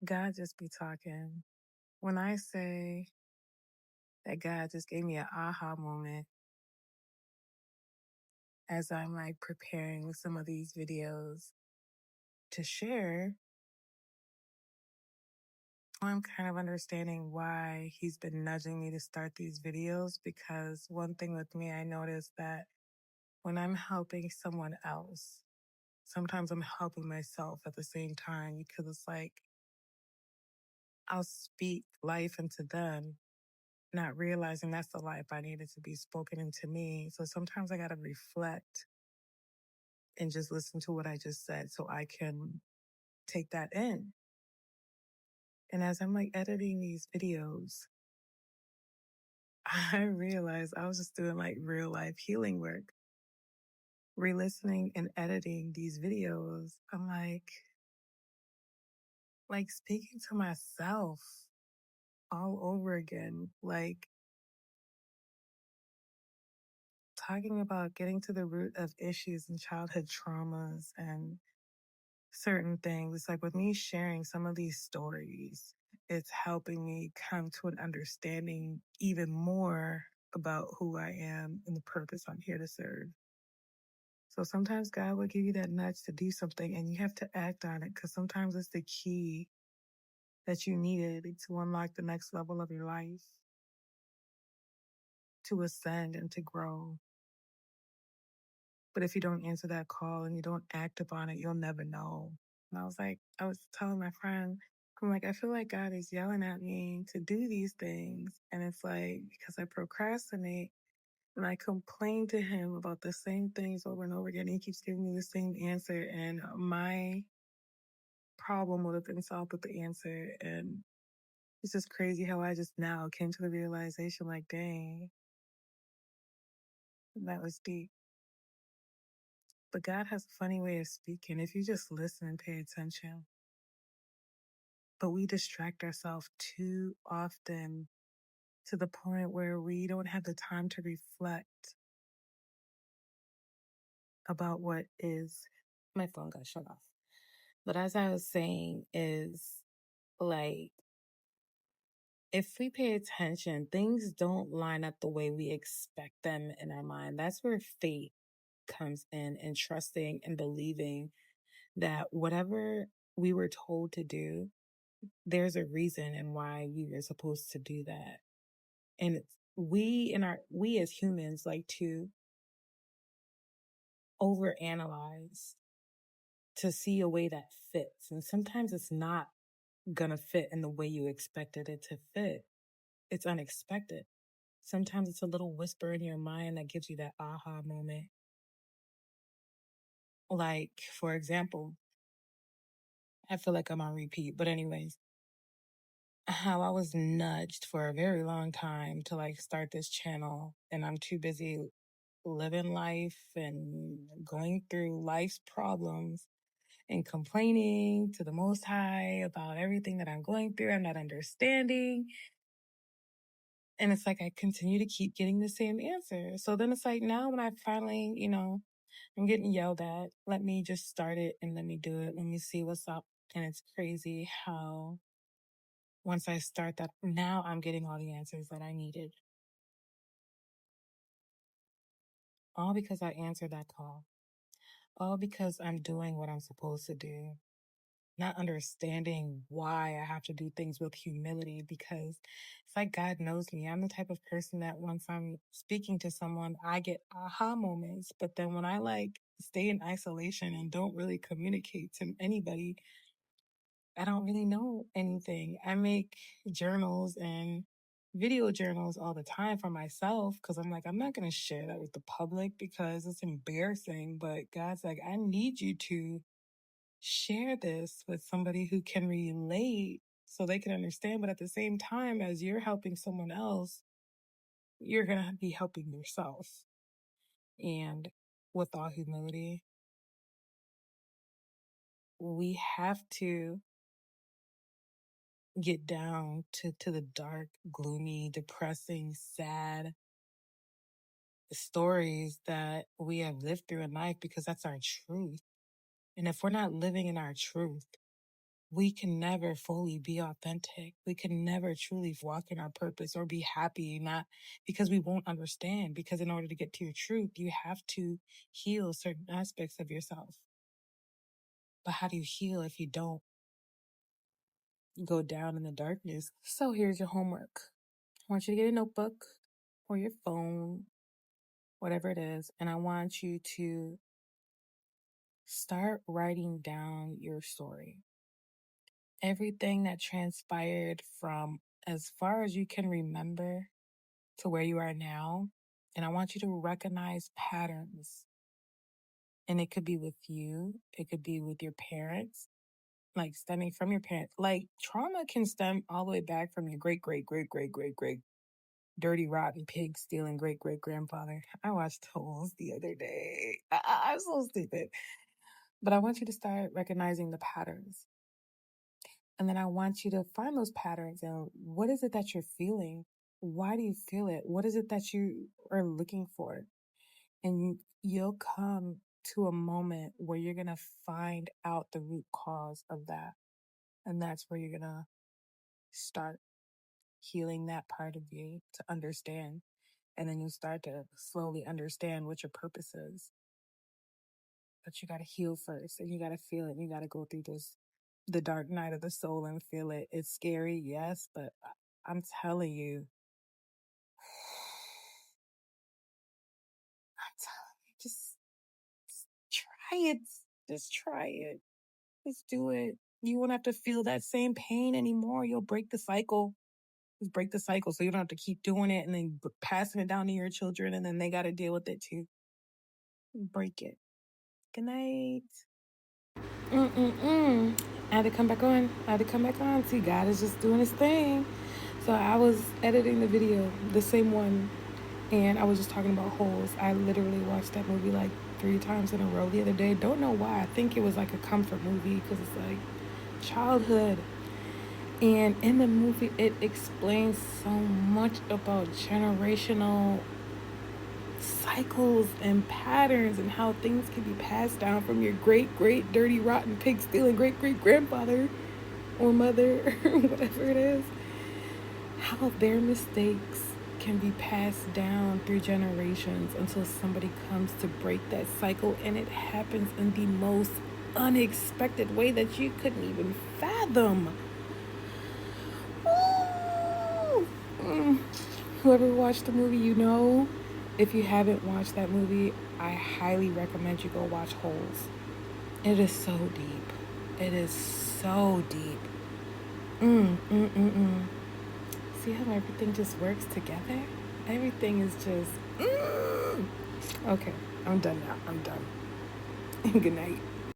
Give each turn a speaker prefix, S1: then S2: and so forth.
S1: God just be talking. When I say that God just gave me an aha moment as I'm like preparing some of these videos to share, I'm kind of understanding why he's been nudging me to start these videos, because one thing with me, I noticed that when I'm helping someone else, sometimes I'm helping myself at the same time, because it's like I'll speak life into them, not realizing that's the life I needed to be spoken into me. So sometimes I got to reflect and just listen to what I just said so I can take that in. And as I'm like editing these videos, I realized I was just doing like real life healing work, re-listening and editing these videos. I'm like speaking to myself all over again, like talking about getting to the root of issues and childhood traumas and certain things. It's like with me sharing some of these stories, it's helping me come to an understanding even more about who I am and the purpose I'm here to serve. So sometimes God will give you that nudge to do something and you have to act on it, because sometimes it's the key that you needed to unlock the next level of your life, to ascend and to grow. But if you don't answer that call and you don't act upon it, you'll never know. And I was telling my friend, I'm like, I feel like God is yelling at me to do these things. And it's like, because I procrastinate and I complain to him about the same things over and over again. And he keeps giving me the same answer. And my problem would have been solved with the answer. And it's just crazy how I just now came to the realization, like, dang, that was deep. But God has a funny way of speaking if you just listen and pay attention. But we distract ourselves too often to the point where we don't have the time to reflect about what is. My phone got shut off. But as I was saying, is like, if we pay attention, things don't line up the way we expect them in our mind. That's where faith comes in, and trusting and believing that whatever we were told to do, there's a reason and why we were supposed to do that. And we as humans like to overanalyze to see a way that fits. And sometimes it's not gonna fit in the way you expected it to fit. It's unexpected. Sometimes it's a little whisper in your mind that gives you that aha moment. Like, for example, I feel like I'm on repeat, but anyways, how I was nudged for a very long time to like start this channel, and I'm too busy living life and going through life's problems and complaining to the Most High about everything that I'm going through. I'm not understanding. And it's like I continue to keep getting the same answer. So then it's like now when I finally, I'm getting yelled at, let me just start it and let me do it. Let me see what's up. And it's crazy how once I start that, now I'm getting all the answers that I needed. All because I answered that call. All because I'm doing what I'm supposed to do. Not understanding why I have to do things with humility, because it's like God knows me. I'm the type of person that once I'm speaking to someone, I get aha moments. But then when I like stay in isolation and don't really communicate to anybody, I don't really know anything. I make journals and video journals all the time for myself, because I'm like, I'm not going to share that with the public because it's embarrassing. But God's like, I need you to share this with somebody who can relate so they can understand. But at the same time, as you're helping someone else, you're going to be helping yourself. And with all humility, we have to get down to the dark, gloomy, depressing, sad stories that we have lived through in life, because that's our truth. And if we're not living in our truth, we can never fully be authentic. We can never truly walk in our purpose or be happy, not because we won't understand. Because in order to get to your truth, you have to heal certain aspects of yourself. But how do you heal if you don't go down in the darkness? So here's your homework. I want you to get a notebook or your phone, whatever it is, and I want you to start writing down your story. Everything that transpired from as far as you can remember to where you are now. And I want you to recognize patterns. And it could be with you, it could be with your parents, like stemming from your parents. Like trauma can stem all the way back from your great dirty, rotten, pig stealing great grandfather. I watched Holes the other day. I'm so stupid. But I want you to start recognizing the patterns. And then I want you to find those patterns and what is it that you're feeling? Why do you feel it? What is it that you are looking for? And you'll come to a moment where you're going to find out the root cause of that. And that's where you're going to start healing that part of you to understand. And then you start to slowly understand what your purpose is. But you got to heal first and you got to feel it. And you got to go through the dark night of the soul and feel it. It's scary, yes, but I'm telling you, just try it. Just try it. Just do it. You won't have to feel that same pain anymore. You'll break the cycle. Just break the cycle so you don't have to keep doing it and then passing it down to your children and then they got to deal with it too. Break it. Good night. I had to come back on. See, God is just doing his thing. So I was editing the video, the same one, and I was just talking about Holes. I literally watched that movie like 3 times in a row the other day. Don't know why. I think it was like a comfort movie because it's like childhood. And in the movie, it explains so much about generational cycles and patterns and how things can be passed down from your great dirty rotten pig stealing great grandfather or mother or whatever it is, how their mistakes can be passed down through generations until somebody comes to break that cycle, and it happens in the most unexpected way that you couldn't even fathom. Whoever watched the movie, you know. If you haven't watched that movie, I highly recommend you go watch Holes. It is so deep. It is so deep. See how everything just works together? Everything is just Okay, I'm done now. I'm done. Good night.